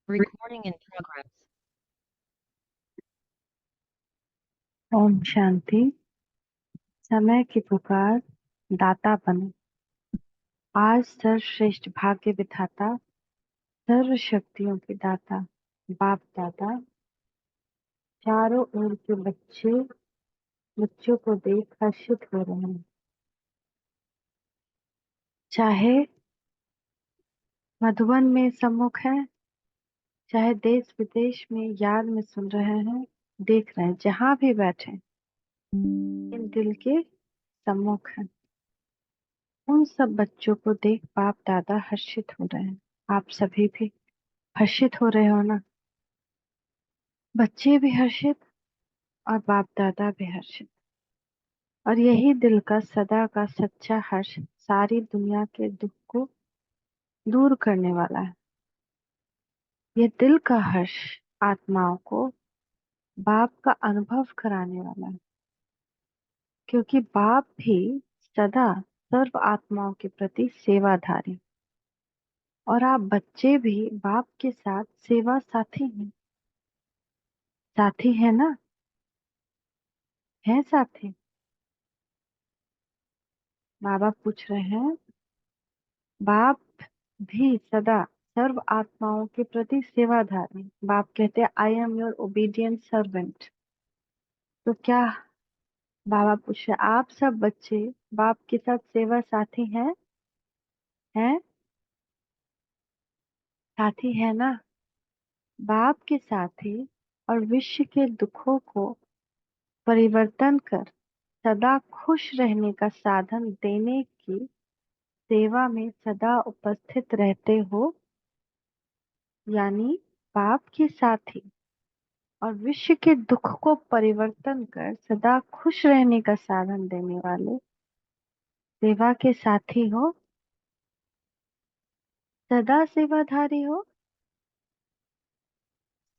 Recording in progress. Om Shanti. समय की पुकार, दाता बनो। आज सर्वश्रेष्ठ भाग्य विधाता, सर्व शक्तियों के दाता बाप दादा चारों ओर के बच्चों को देख हर्षित हो रहे हैं। चाहे मधुबन में सम्मुख है, चाहे देश विदेश में याद में सुन रहे हैं, देख रहे हैं, जहां भी बैठे इन दिल के सम्मुख है। उन सब बच्चों को देख बाप दादा हर्षित हो रहे हैं। आप सभी भी हर्षित हो रहे हो ना? बच्चे भी हर्षित और बाप दादा भी हर्षित। और यही दिल का सदा का सच्चा हर्ष सारी दुनिया के दुख को दूर करने वाला है। ये दिल का हर्ष आत्माओं को बाप का अनुभव कराने वाला है, क्योंकि बाप भी सदा सर्व आत्माओं के प्रति सेवाधारी, और आप बच्चे भी बाप के साथ सेवा साथी हैं। साथी है ना? है साथी? बाबा पूछ रहे हैं, बाप भी सदा सर्व आत्माओं के प्रति सेवाधारी। बाप कहते हैं, I am your obedient servant. तो क्या बाबा पूछ रहे, आप सब बच्चे बाप के साथ सेवा साथी हैं? हैं? साथी है ना? बाप के साथी और विश्व के दुखों को परिवर्तन कर सदा खुश रहने का साधन देने की सेवा में सदा उपस्थित रहते हो। यानी बाप के साथी और विश्व के दुख को परिवर्तन कर सदा खुश रहने का साधन देने वाले सेवा के साथी हो। सदा सेवाधारी हो।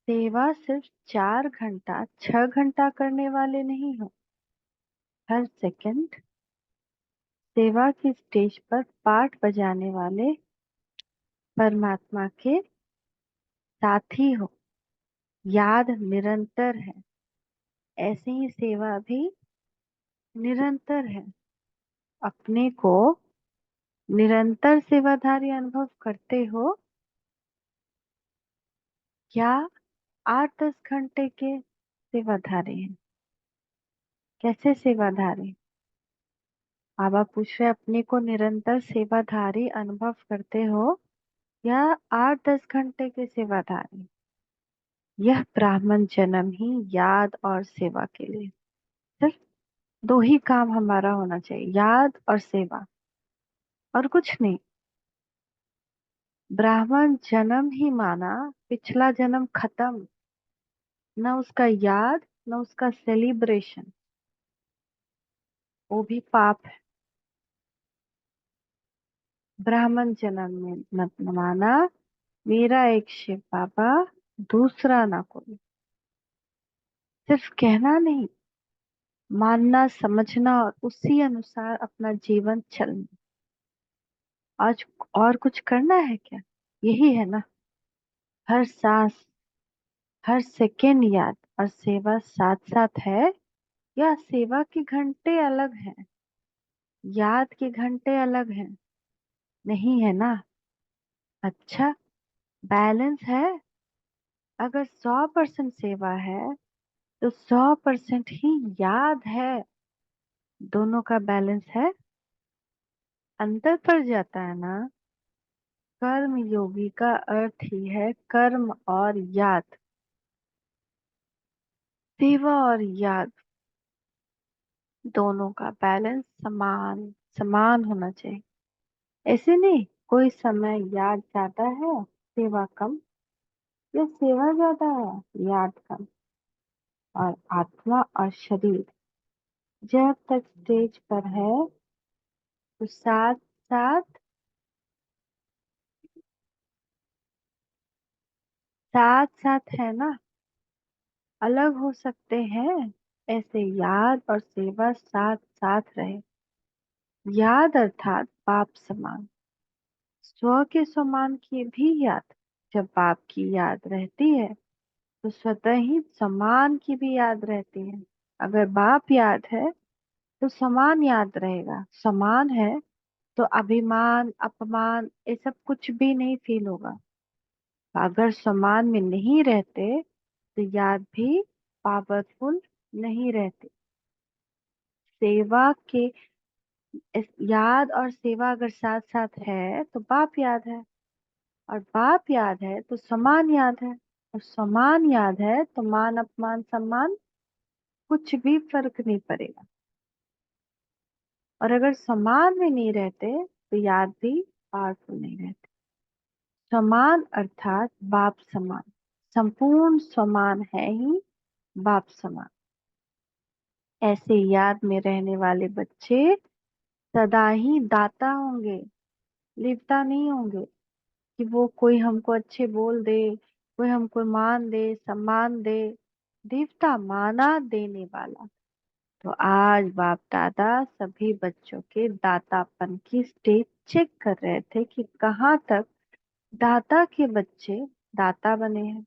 सेवा सिर्फ 4 घंटा 6 घंटा करने वाले नहीं हो। हर सेकंड सेवा की स्टेज पर पाठ बजाने वाले परमात्मा के साथी हो। याद निरंतर है, ऐसी ही सेवा भी निरंतर है। अपने को निरंतर सेवाधारी अनुभव करते हो या 8-10 घंटे के सेवाधारी हैं? कैसे सेवाधारी? बाबा पूछ रहे, अपने को निरंतर सेवाधारी अनुभव करते हो या 8-10 घंटे के सेवाधारी? यह ब्राह्मण जन्म ही याद और सेवा के लिए। सिर्फ 2 ही काम हमारा होना चाहिए, याद और सेवा, और कुछ नहीं। ब्राह्मण जन्म ही माना पिछला जन्म खत्म, न उसका याद न उसका सेलिब्रेशन, वो भी पाप है। ब्राह्मण जन्म में मत माना मेरा एक शिव बाबा, दूसरा ना कोई। सिर्फ कहना नहीं, मानना, समझना और उसी अनुसार अपना जीवन चलना। आज और कुछ करना है क्या? यही है ना। हर सांस हर सेकेंड याद और सेवा साथ साथ है, या सेवा के घंटे अलग हैं, याद के घंटे अलग हैं? नहीं है ना। अच्छा, बैलेंस है। अगर 100% सेवा है तो 100% ही याद है। दोनों का बैलेंस है। अंतर पड़ जाता है ना। कर्म योगी का अर्थ ही है कर्म और याद। सेवा और याद दोनों का बैलेंस समान समान होना चाहिए। ऐसे नहीं कोई समय याद ज्यादा है सेवा कम, या सेवा ज्यादा है याद कम। और आत्मा और शरीर जब तक स्टेज पर है तो साथ साथ साथ साथ है ना। अलग हो सकते हैं, ऐसे याद और सेवा साथ साथ रहे। याद अर्थात बाप समान, स्व के समान की भी याद। जब बाप की याद रहती है तो स्वतः ही समान की भी याद रहती है। अगर बाप याद है तो समान याद रहेगा। समान है तो अभिमान अपमान ये सब कुछ भी नहीं फील होगा। अगर समान में नहीं रहते तो याद भी पावरफुल नहीं रहती। सेवा के याद और सेवा अगर साथ साथ है तो बाप याद है, और बाप याद है तो समान याद है, और समान याद है तो मान अपमान सम्मान कुछ भी फर्क नहीं पड़ेगा। और अगर समान में नहीं रहते तो याद भी पावरफुल नहीं रहती। समान अर्थात बाप समान, संपूर्ण समान है ही बाप समान। ऐसे याद में रहने वाले बच्चे सदा ही दाता होंगे, लिपटा नहीं होंगे कि वो कोई हमको अच्छे बोल दे, कोई हमको मान दे सम्मान दे। देवता माना देने वाला। तो आज बाप दादा सभी बच्चों के दातापन की स्टेज चेक कर रहे थे कि कहाँ तक दाता के बच्चे दाता बने हैं।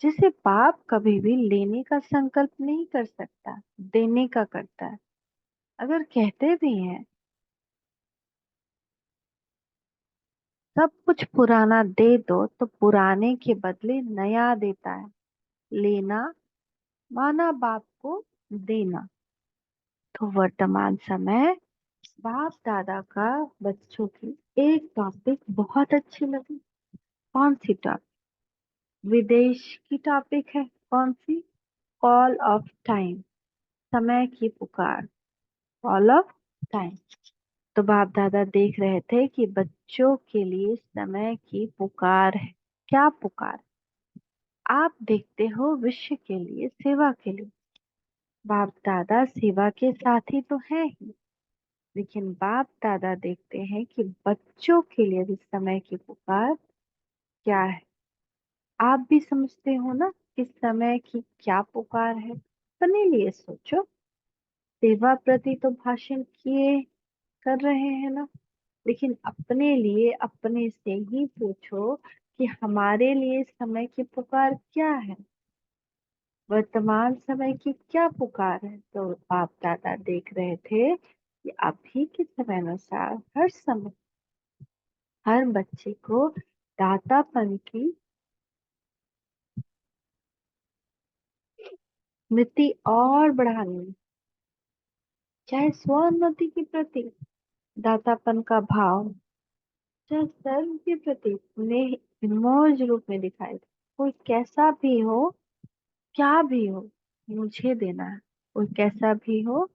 जिसे बाप कभी भी लेने का संकल्प नहीं कर सकता, देने का करता है। अगर कहते भी हैं सब कुछ पुराना दे दो तो पुराने के बदले नया देता है। लेना माना बाप को देना। तो वर्तमान समय बाप दादा का बच्चों की एक टॉपिक बहुत अच्छी लगी। कौन सी टॉपिक? विदेश की टॉपिक है। कौन सी? कॉल ऑफ टाइम, समय की पुकार। Call of time. तो बाप दादा देख रहे थे कि बच्चों के लिए समय की पुकार है। क्या पुकार? आप देखते हो विश्व के लिए, सेवा के लिए। बाप दादा सेवा के साथी तो है ही, लेकिन बाप दादा देखते हैं कि बच्चों के लिए भी समय की पुकार क्या है। आप भी समझते हो ना कि समय की क्या पुकार है। अपने लिए सोचो। सेवा प्रति तो भाषण किए कर रहे हैं ना, लेकिन अपने लिए अपने से ही पूछो कि हमारे लिए समय की पुकार क्या है। वर्तमान समय की क्या पुकार है। तो बाप दादा देख रहे थे कि अभी के समय अनुसार हर समय हर बच्चे को दातापन की स्मृति और बढ़ानी है। चाहे स्वोन्नति के प्रति दातापन का भाव, चाहे सर्व के प्रति उन्हें निर्मोज रूप में दिखाई दे। कोई कैसा भी हो, क्या भी हो, मुझे देना है। कोई कैसा भी हो,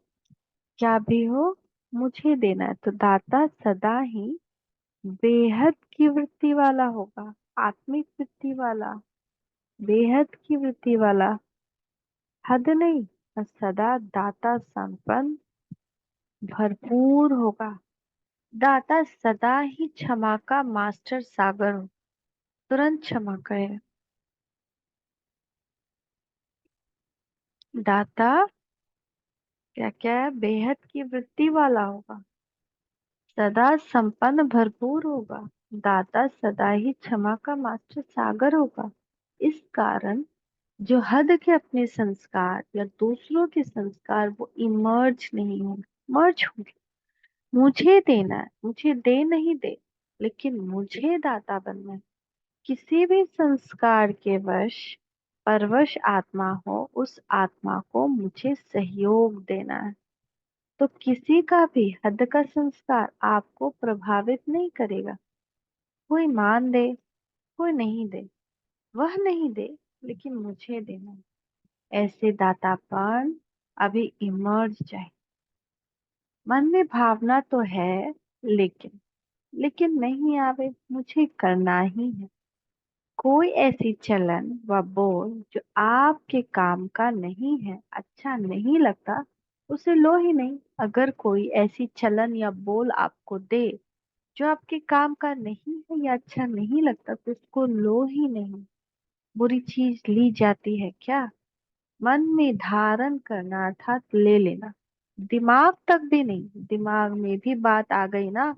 क्या भी हो, मुझे देना है। तो दाता सदा ही बेहद की वृत्ति वाला होगा, आत्मिक वृत्ति वाला, बेहद की वृत्ति वाला, हद नहीं, और सदा दाता संपन्न भरपूर होगा। दाता सदा ही क्षमा का मास्टर सागर हो, तुरंत क्षमा करे। दाता क्या क्या है? बेहद की वृत्ति वाला होगा, सदा संपन्न भरपूर होगा। दाता सदा ही क्षमा का मास्टर सागर होगा। इस कारण जो हद के अपने संस्कार या दूसरों के संस्कार वो इमर्ज नहीं होंगे, मर्ज होंगे। मुझे देना है, मुझे दे नहीं दे, लेकिन मुझे दाता बनना है। किसी भी संस्कार के वश परवश आत्मा हो, उस आत्मा को मुझे सहयोग देना है। तो किसी का भी हद का संस्कार आपको प्रभावित नहीं करेगा। कोई मान दे, कोई नहीं दे, वह नहीं दे, लेकिन मुझे देना है। ऐसे दातापन अभी इमर्ज चाहिए। मन में भावना तो है, लेकिन नहीं आवे, मुझे करना ही है। कोई ऐसी चलन व बोल जो आपके काम का नहीं है, अच्छा नहीं लगता, उसे लो ही नहीं। अगर कोई ऐसी चलन या बोल आपको दे जो आपके काम का नहीं है या अच्छा नहीं लगता, तो उसको लो ही नहीं। बुरी चीज ली जाती है क्या? मन में धारण करना अर्थात ले लेना। दिमाग तक भी नहीं, दिमाग में भी बात आ गई ना,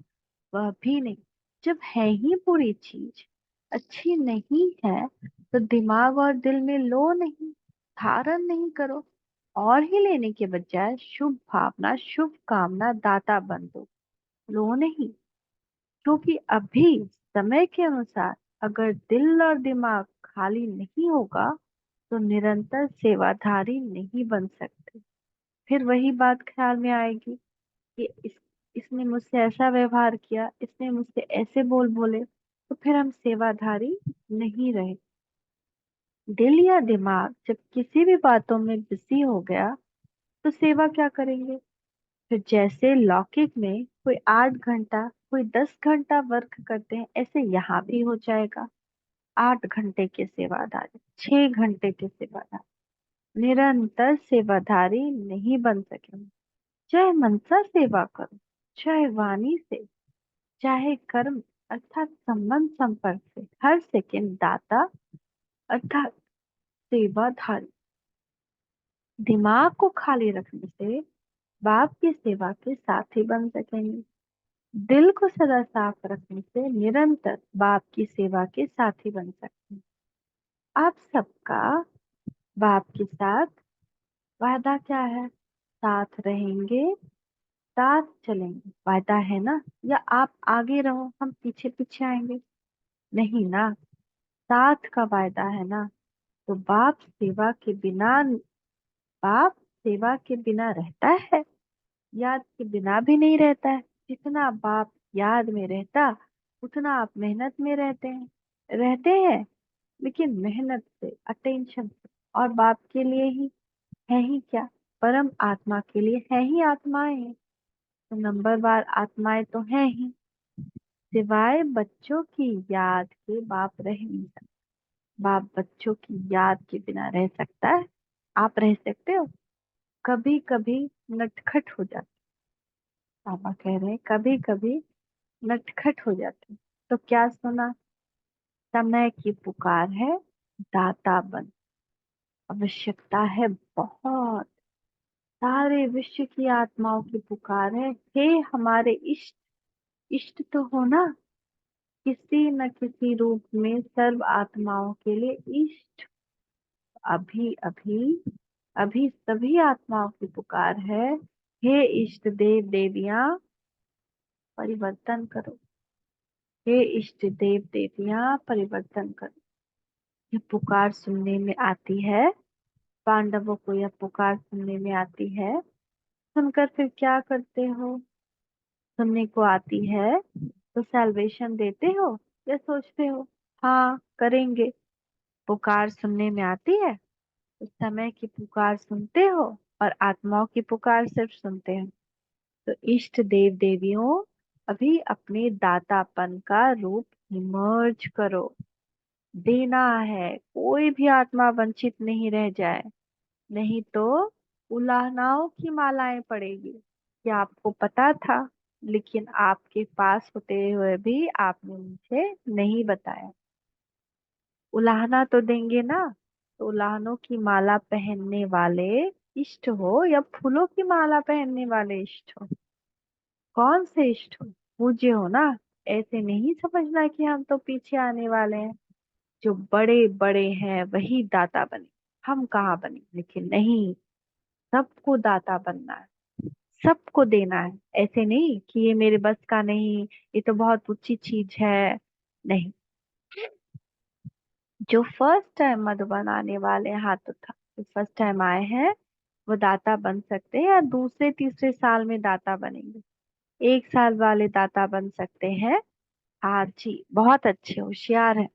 वह भी नहीं। जब है ही बुरी चीज अच्छी नहीं है तो दिमाग और दिल में लो नहीं, धारण नहीं करो। और ही लेने के बजाय शुभ भावना, शुभ कामना दाता बन दो, लो नहीं। क्योंकि अभी समय के अनुसार अगर दिल और दिमाग खाली नहीं होगा तो निरंतर सेवाधारी नहीं बन सकते। फिर वही बात ख्याल में आएगी कि इसने मुझसे ऐसा व्यवहार किया, इसने मुझसे ऐसे बोल बोले, तो फिर हम सेवाधारी नहीं रहे। दिल या दिमाग जब किसी भी बातों में बिजी हो गया तो सेवा क्या करेंगे। फिर जैसे लौकिक में कोई 8 घंटा, कोई 10 घंटा वर्क करते हैं, ऐसे यहाँ भी हो जाएगा। 8 घंटे के सेवाधारी, 6 घंटे के सेवाधारी, निरंतर सेवाधारी नहीं बन सकेंगे। चाहे मनसा सेवा करो, चाहे वाणी से, चाहे कर्म अर्थात संबंध संपर्क से, हर सेकंड दाता अर्थात सेवाधारी। दिमाग को खाली रखने से बाप की सेवा के साथी बन सकेंगे। दिल को सदा साफ रखने से निरंतर बाप की सेवा के साथी बन सकते हैं। आप सबका बाप के साथ वादा क्या है? साथ रहेंगे, साथ चलेंगे, वादा है ना? या आप आगे रहो, हम पीछे पीछे आएंगे? नहीं ना, साथ का वायदा है ना। तो बाप सेवा के बिना रहता है? याद के बिना भी नहीं रहता है। जितना बाप याद में रहता उतना आप मेहनत में रहते हैं, लेकिन मेहनत से, अटेंशन से। और बाप के लिए ही है ही क्या, परम आत्मा के लिए है ही आत्माएं हैं। तो नंबर बार आत्माएं तो है ही। सिवाय बच्चों की याद के बाप रह नहीं सकता। बाप बच्चों की याद के बिना रह सकता है? आप रह सकते हो? कभी कभी नटखट हो जाते। पापा कह रहे हैं कभी कभी नटखट हो जाते। तो क्या सुना? समय की पुकार है, दाता बन। आवश्यकता है बहुत, सारे विश्व की आत्माओं की पुकार है। हे हमारे इष्ट, इष्ट तो हो ना, किसी न किसी रूप में सर्व आत्माओं के लिए इष्ट। अभी अभी अभी सभी आत्माओं की पुकार है, हे इष्ट देव देवियां परिवर्तन करो। हे इष्ट देव देवियां परिवर्तन करो। यह पुकार सुनने में आती है, पांडवों को यह पुकार सुनने में आती है। सुनकर फिर क्या करते हो? सुनने को आती है तो सैल्वेशन देते हो या सोचते हो हाँ करेंगे? पुकार सुनने में आती है तो समय की पुकार सुनते हो और आत्माओं की पुकार सिर्फ सुनते हो। तो इष्ट देव देवियों, अभी अपने दातापन का रूप इमर्ज करो। देना है, कोई भी आत्मा वंचित नहीं रह जाए, नहीं तो उलाहनाओं की मालाएं पड़ेगी। क्या आपको पता था? लेकिन आपके पास होते हुए भी आपने मुझे नहीं बताया। उलाहना तो देंगे ना? तो उलाहनों की माला पहनने वाले इष्ट हो या फूलों की माला पहनने वाले इष्ट हो? कौन से इष्ट हो? पूज्य हो ना? ऐसे नहीं समझना कि हम तो पीछे आने वाले हैं। जो बड़े बड़े हैं वही दाता बने, हम कहाँ बने। लेकिन नहीं, सबको दाता बनना है, सबको देना है। ऐसे नहीं कि ये मेरे बस का नहीं, ये तो बहुत ऊंची चीज है। नहीं, जो फर्स्ट टाइम मधुबन आने वाले हाथ उठा, जो फर्स्ट टाइम आए हैं वो दाता बन सकते हैं, या दूसरे तीसरे साल में दाता बनेंगे। 1 साल वाले दाता बन सकते हैं। हाँ जी, बहुत अच्छे होशियार है।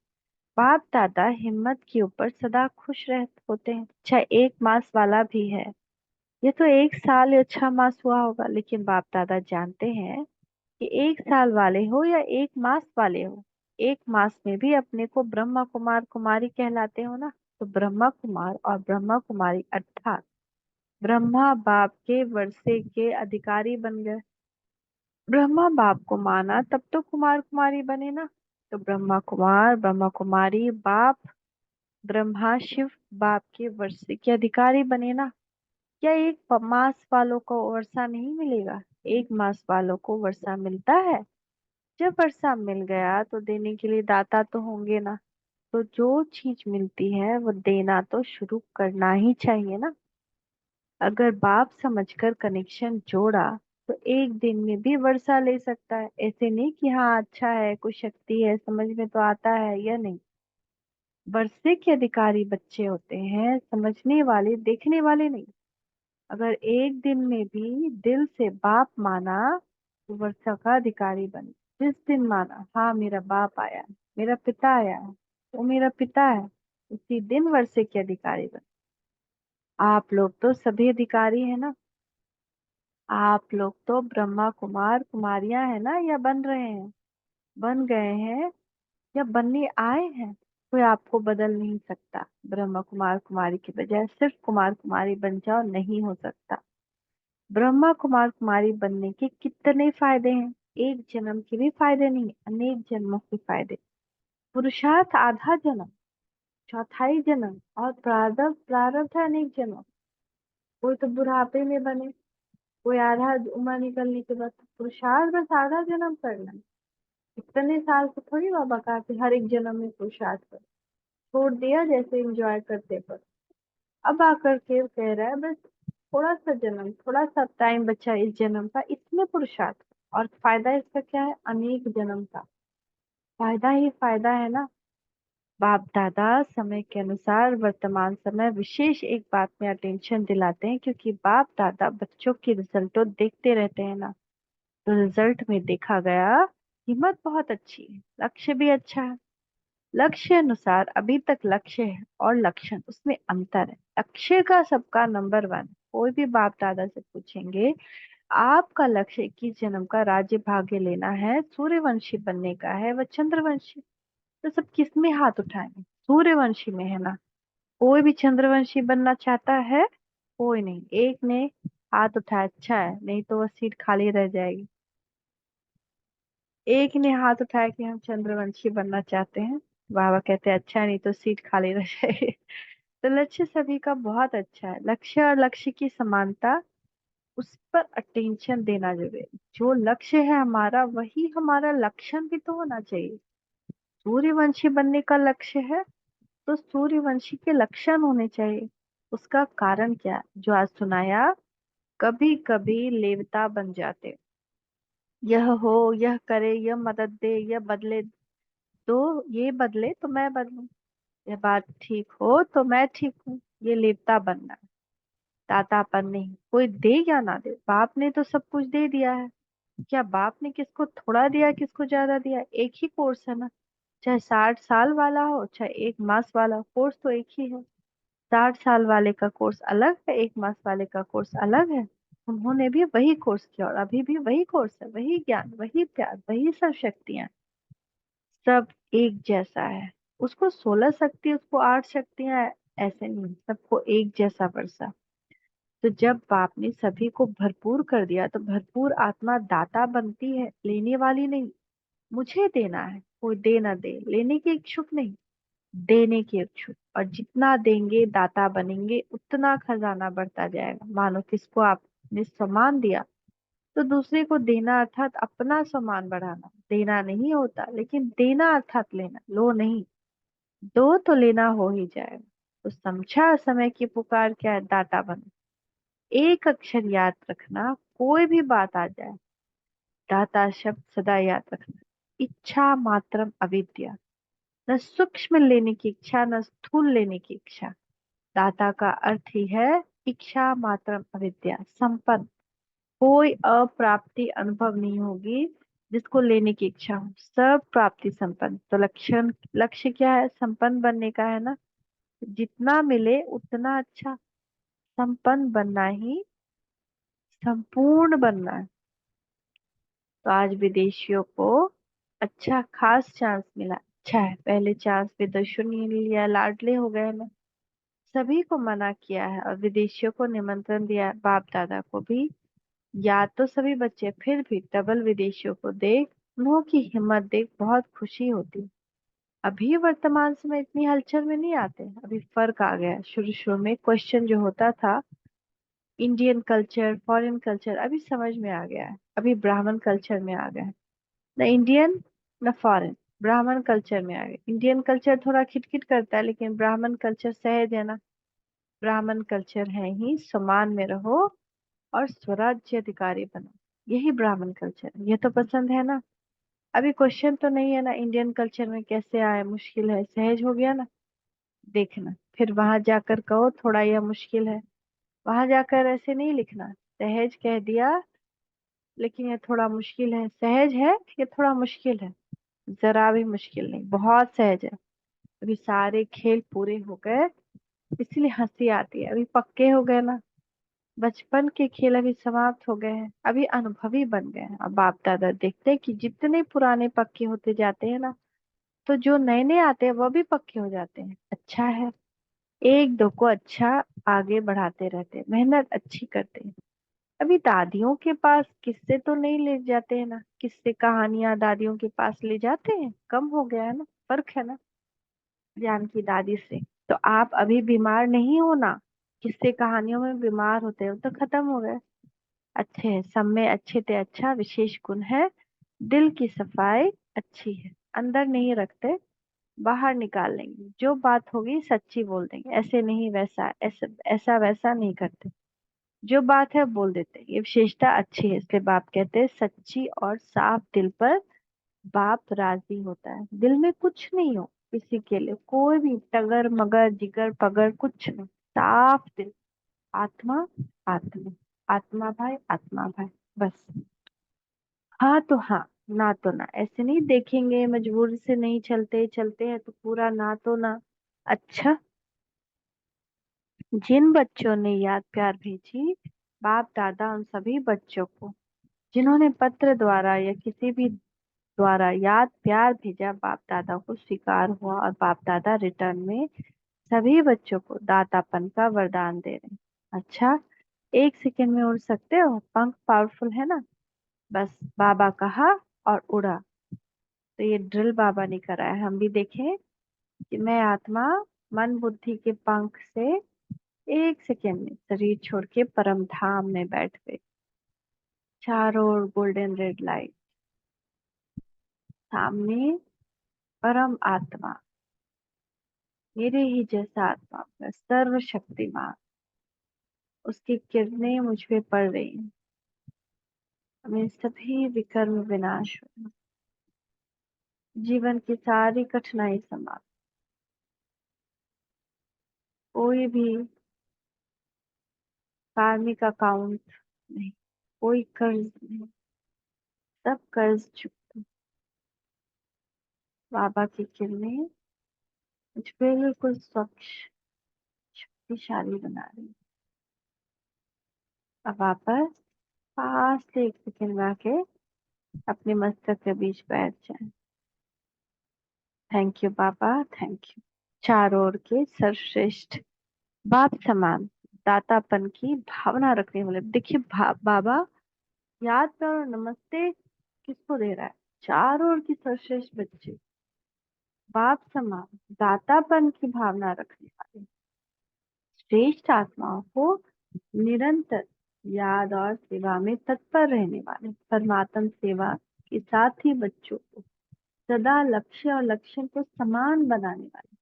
बाप दादा हिम्मत के ऊपर सदा खुश रह होते हैं, चाहे 1 मास वाला भी है। ये तो 1 साल या 6 मास हुआ होगा, लेकिन बाप दादा जानते हैं कि 1 साल वाले हो या 1 मास वाले हो, 1 मास में भी अपने को ब्रह्मा कुमार कुमारी कहलाते हो ना। तो ब्रह्मा कुमार और ब्रह्मा कुमारी अर्थात ब्रह्मा बाप के वर्षे के अधिकारी बन गए। ब्रह्मा बाप को माना तब तो कुमार कुमारी बने ना। तो ब्रह्मा कुमार ब्रह्मा कुमारी बाप ब्रह्मा शिव बाप के वर्षे के अधिकारी बने ना। क्या 1 मास वालों को वर्षा नहीं मिलेगा? 1 मास वालों को वर्षा मिलता है। जब वर्षा मिल गया तो देने के लिए दाता तो होंगे ना। तो जो चीज मिलती है वो देना तो शुरू करना ही चाहिए ना। अगर बाप समझकर कनेक्शन जोड़ा तो एक दिन में भी वर्षा ले सकता है। ऐसे नहीं कि हाँ अच्छा है, कुछ शक्ति है, समझ में तो आता है या नहीं। वर्षे के अधिकारी बच्चे होते हैं, समझने वाले, देखने वाले नहीं। अगर एक दिन में भी दिल से बाप माना तो वर्षा का अधिकारी बने। जिस दिन माना हाँ मेरा बाप आया है, मेरा पिता आया है, वो मेरा पिता है, उसी दिन वर्षे के अधिकारी बने। आप लोग तो सभी अधिकारी है ना। आप लोग तो ब्रह्मा कुमार कुमारियां है ना, या बन रहे हैं, बन गए हैं, या बनने आए हैं। कोई आपको बदल नहीं सकता। ब्रह्मा कुमार कुमारी के बजाय सिर्फ कुमार कुमारी बन जाओ, नहीं हो सकता। ब्रह्मा कुमार कुमारी बनने के कितने फायदे हैं। एक जन्म के भी फायदे नहीं, अनेक जन्मों के फायदे। पुरुषार्थ आधा जन्म, चौथाई जन्म, और प्रारब्ध प्रारब्ध है अनेक जन्म। कोई तो बुढ़ापे में बने, कोई आधा उम्र निकलने के बाद। पुरुषार्थ बस आधा जन्म करना है। इतने साल तो थोड़ी बाबा का कि हर एक जन्म में पुरुषार्थ कर छोड़ दिया, जैसे एंजॉय करते पर। अब आकर के कह रहा है बस थोड़ा सा जन्म, थोड़ा सा टाइम बचा इस जन्म का, इसमें पुरुषार्थ। और फायदा इसका क्या है, अनेक जन्म का फायदा ही फायदा है ना। बाप दादा समय के अनुसार वर्तमान समय विशेष एक बात में अटेंशन दिलाते हैं, क्योंकि बाप दादा बच्चों की रिजल्ट तो देखते रहते हैं ना। तो रिजल्ट में देखा गया हिम्मत बहुत अच्छी है, लक्ष्य भी अच्छा है। लक्ष्य अनुसार अभी तक लक्ष्य है और लक्षण उसमें अंतर है। लक्ष्य का सबका नंबर वन। कोई भी बाप दादा से पूछेंगे आपका लक्ष्य 21 जन्म का राज्य भाग्य लेना है, सूर्यवंशी बनने का है व चंद्रवंशी, तो सब किस में हाथ उठाएंगे, सूर्यवंशी में है ना। कोई भी चंद्रवंशी बनना चाहता है? कोई नहीं। एक ने हाथ उठाया, अच्छा है, नहीं तो वह सीट खाली रह जाएगी। एक ने हाथ उठाया कि हम चंद्रवंशी बनना चाहते हैं। बाबा कहते हैं अच्छा है, नहीं तो सीट खाली रह जाएगी। तो लक्ष्य सभी का बहुत अच्छा है। लक्ष्य और लक्ष्य की समानता, उस पर अटेंशन देना जरूरी है। जो लक्ष्य है हमारा वही हमारा लक्षण भी तो होना चाहिए। सूर्यवंशी बनने का लक्ष्य है तो सूर्यवंशी के लक्षण होने चाहिए। उसका कारण क्या है? जो आज सुनाया, कभी कभी लेवता बन जाते। यह हो, यह करे, यह मदद दे, यह बदले, तो ये बदले तो मैं बदलूं, यह बात ठीक हो तो मैं ठीक हूँ। ये लेवता बनना है, दातापन नहीं। कोई दे या ना दे, बाप ने तो सब कुछ दे दिया है। क्या बाप ने किसको थोड़ा दिया, किसको ज्यादा दिया? एक ही कोर्स है ना। चाहे 60 साल वाला हो, चाहे 1 मास वाला हो, कोर्स तो एक ही है। 60 साल वाले का कोर्स अलग है, 1 मास वाले का कोर्स अलग है। उन्होंने भी वही कोर्स किया और अभी भी वही कोर्स है, वही ज्ञान, वही प्यार, वही सब शक्तियां। सब एक जैसा है। उसको 16 शक्ति, उसको 8 शक्तियां, ऐसे नहीं, सबको एक जैसा वर्षा। तो जब बाप ने सभी को भरपूर कर दिया तो भरपूर आत्मा दाता बनती है, लेने वाली नहीं। मुझे देना है, कोई दे ना दे, लेने की इच्छुक नहीं, देने की इच्छुक। और जितना देंगे दाता बनेंगे, उतना खजाना बढ़ता जाएगा। मानो किसको आपने सामान दिया तो दूसरे को देना अर्थात अपना सामान बढ़ाना। देना नहीं होता, लेकिन देना अर्थात लेना। लो नहीं, दो तो लेना हो ही जाएगा। तो समझा समय की पुकार क्या है, दाता बनो। एक अक्षर याद रखना, कोई भी बात आ जाए, दाता शब्द सदा याद रखना। इच्छा मात्रम अविद्या। न सूक्ष्म लेने की इच्छा, न स्थूल लेने की इच्छा। दाता का अर्थ ही है इच्छा मात्रम अविद्या, संपन्न। कोई अप्राप्ति अनुभव नहीं होगी जिसको लेने की इच्छा हो। सब प्राप्ति संपन्न। तो लक्षण, लक्ष्य क्या है, संपन्न बनने का है ना। जितना मिले उतना अच्छा। संपन्न बनना ही, संपूर्ण बनना है। तो आज विदेशियों को अच्छा खास चांस मिला। अच्छा है, पहले चांस विदेशियों ने लिया, लाडले हो गए ना। सभी को मना किया है और विदेशियों को निमंत्रण दिया है, बाप दादा को भी। याद तो सभी बच्चे, फिर भी डबल विदेशियों को देख, उन्हों की हिम्मत देख बहुत खुशी होती। अभी वर्तमान समय इतनी हलचल में नहीं आते, अभी फर्क आ गया है। शुरू शुरू में क्वेश्चन जो होता था, इंडियन कल्चर फॉरेन कल्चर, अभी समझ में आ गया है। अभी ब्राह्मण कल्चर में आ गया है। न इंडियन न फॉरेन, ब्राह्मण कल्चर में आ गए। इंडियन कल्चर थोड़ा खिटखिट करता है, लेकिन ब्राह्मण कल्चर सहज है ना। ब्राह्मण कल्चर है ही समान में रहो और स्वराज्य अधिकारी बनो, यही ब्राह्मण कल्चर है। ये तो पसंद है ना। अभी क्वेश्चन तो नहीं है ना इंडियन कल्चर में कैसे आए, मुश्किल है, सहज हो गया ना। देखना फिर वहां जाकर कहो थोड़ा यह मुश्किल है, वहां जाकर ऐसे नहीं लिखना सहज कह दिया, लेकिन ये थोड़ा मुश्किल है। सहज है, ये थोड़ा मुश्किल है। जरा भी मुश्किल नहीं, बहुत सहज है। अभी सारे खेल पूरे हो गए, इसलिए हंसी आती है। अभी पक्के हो गए ना, बचपन के खेल अभी समाप्त हो गए हैं, अभी अनुभवी बन गए हैं। अब बाप दादा देखते हैं कि जितने पुराने पक्के होते जाते हैं ना, तो जो नए नए आते हैं वो भी पक्के हो जाते हैं। अच्छा है, एक दो को अच्छा आगे बढ़ाते रहते हैं, मेहनत अच्छी करते हैं। अभी दादियों के पास किस्से तो नहीं ले जाते हैं ना, किस्से कहानियां दादियों के पास ले जाते हैं, कम हो गया है ना, फर्क है ना ज्ञान की दादी से। तो आप अभी बीमार नहीं हो ना, किस्से कहानियों में बीमार होते हो तो खत्म हो गए। अच्छे हैं, सब में अच्छे ते अच्छा विशेष गुण है। दिल की सफाई अच्छी है, अंदर नहीं रखते, बाहर निकाल लेंगे। जो बात होगी सच्ची बोल देंगे, ऐसे नहीं वैसा, ऐसा ऐसा वैसा नहीं करते। जो बात है बोल देते हैं, ये विशेषता अच्छी है। इसलिए बाप कहते हैं सच्ची और साफ दिल पर बाप राजी होता है। दिल में कुछ नहीं हो किसी के लिए, कोई भी टगर मगर जिगर पगर कुछ नहीं, साफ दिल। आत्मा आत्मा, आत्मा भाई आत्मा भाई, बस। हाँ तो हाँ, ना तो ना, ऐसे नहीं देखेंगे मजबूरी से नहीं चलते, चलते हैं तो पूरा ना तो ना। अच्छा, जिन बच्चों ने याद प्यार भेजी बाप दादा उन सभी बच्चों को, जिन्होंने पत्र द्वारा या किसी भी द्वारा याद प्यार भेजा, बाप दादा को स्वीकार हुआ और बाप दादा रिटर्न में सभी बच्चों को दातापन का वरदान दे रहे हैं। अच्छा, एक सेकंड में उड़ सकते हो, पंख पावरफुल है ना। बस बाबा कहा और उड़ा। तो ये ड्रिल बाबा ने कराया, हम भी देखें कि मैं आत्मा मन बुद्धि के पंख से एक सेकेंड में शरीर छोड़ के परम धाम में बैठ गई। चारों ओर गोल्डन रेड लाइट, सामने परम आत्मा, मेरे ही जैसा आत्मा का सर्वशक्तिमान, उसकी किरणें मुझ पे पड़ रही हैं। मेरे सभी विकर्म विनाश हुए, जीवन की सारी कठिनाई समाप्त, कोई भी कार्मिक अकाउंट नहीं, कोई कर्ज नहीं, सब कर्ज चुकता। बाबा की किरणें मुझ बिल्कुल स्वच्छ शक्तिशाली बना रही। अब वापस पास से एक सेकंड में आके अपने मस्तक के बीच बैठ जाए। Thank you Baba, thank you. चारों ओर के सर्वश्रेष्ठ बाप समान दातापन की भावना रखने वाले, देखिए बाबा याद करो नमस्ते किसको दे रहा है, चारों ओर की सर्वश्रेष्ठ बच्चे, बाप समान दातापन की भावना रखने वाले श्रेष्ठ आत्माओं को निरंतर याद और सेवा में तत्पर रहने वाले परमात्म सेवा के साथ ही बच्चों को सदा लक्ष्य और लक्षण को समान बनाने वाले,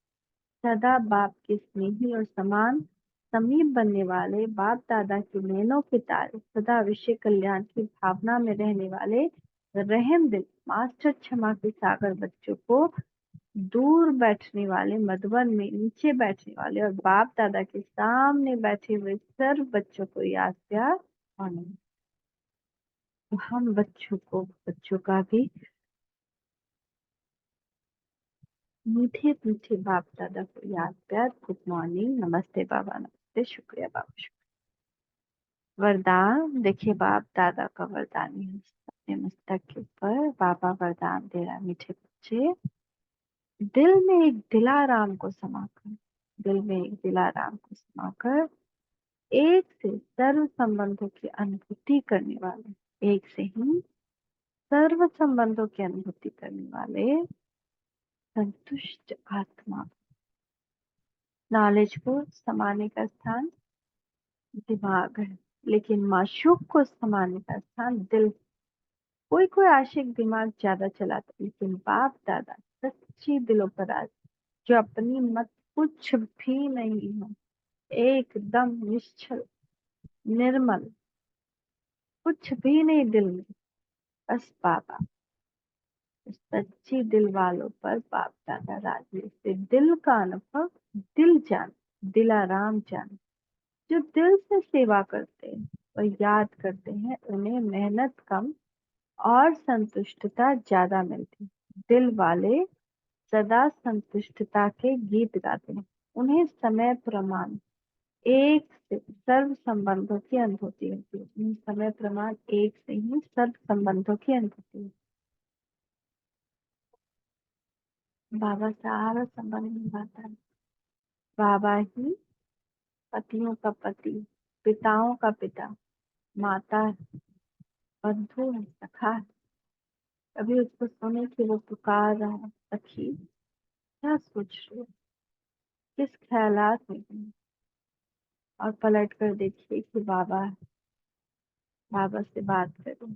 सदा बाप के स्नेही और समान समीप बनने वाले, बाप दादा के नैनों के तारे, सदा विश्व कल्याण की भावना में रहने वाले रहम दिल मास्टर क्षमा के सागर बच्चों को दूर बैठने वाले, मधुबन में नीचे बैठने वाले और बाप दादा के सामने बैठे हुए सर्व बच्चों को याद प्यार और नमन। तो हम बच्चों को, बच्चों का भी मीठे मीठे बाप दादा को याद प्यार, गुड मॉर्निंग, नमस्ते बाबा, नमस्ते, शुक्रिया बाबा, शुक्रिया। वरदान देखिए, बाप दादा का वरदान है अपने मस्तक के ऊपर। बाबा वरदान दे रहा है, मीठे बच्चे दिल में एक दिलाराम को समाकर, दिल में एक दिलाराम को समाकर एक से सर्व संबंधों की अनुभूति करने वाले, एक से ही सर्व संबंधों की अनुभूति करने वाले संतुष्ट आत्मा। नॉलेज को समाने का स्थान दिमाग है, लेकिन माशूक को समाने का स्थान दिल। कोई कोई आशिक दिमाग ज्यादा चलाता है, लेकिन बाप दादा सच्ची दिलों पर आज, जो अपनी मत कुछ भी नहीं है, एकदम निश्चल निर्मल, कुछ भी नहीं दिल में, बस बाबा। सच्ची दिल वालों पर बाप दादा राजी से दिल का अनुभव, दिल जान, दिलाराम जान। जो दिल से सेवा करते हैं और याद करते हैं, उन्हें मेहनत कम और संतुष्टता ज्यादा मिलती है। दिल वाले सदा संतुष्टता के गीत गाते हैं। उन्हें समय प्रमाण एक से सर्व संबंधों की अनुभूति होती है। उन्हें समय प्रमाण एक से ही सर्व संबंधों की अनुभूति होती है। बाबा सारा संबंध निभाता है। बाबा ही पतियों का पति, पिताओं का पिता, माता है, बंधु है, सखा है। कभी उसको सुने कि वो पुकार रहा है, सखी क्या सोच रही हो, किस ख्यालात में तुम, और पलट कर देखिए कि बाबा है, बाबा से बात करो।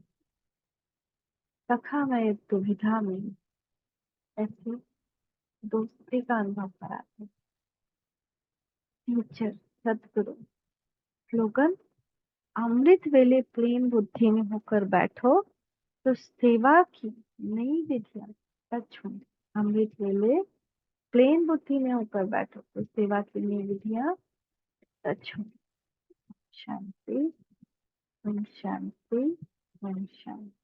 सखा मैं एक दुविधा में हूँ, ऐसे दोस्ती का अनुभव कराते। टीचर, सदगुरु, स्लोगन, अमृत वेले प्रेम बुद्धि में होकर बैठो तो सेवा की नई विधियां सच होंगी। अमृत वेले प्लेन बुद्धि में होकर बैठो तो सेवा की नई विधियां सच होंगी। शांति, ओम शांति, ओम शांति।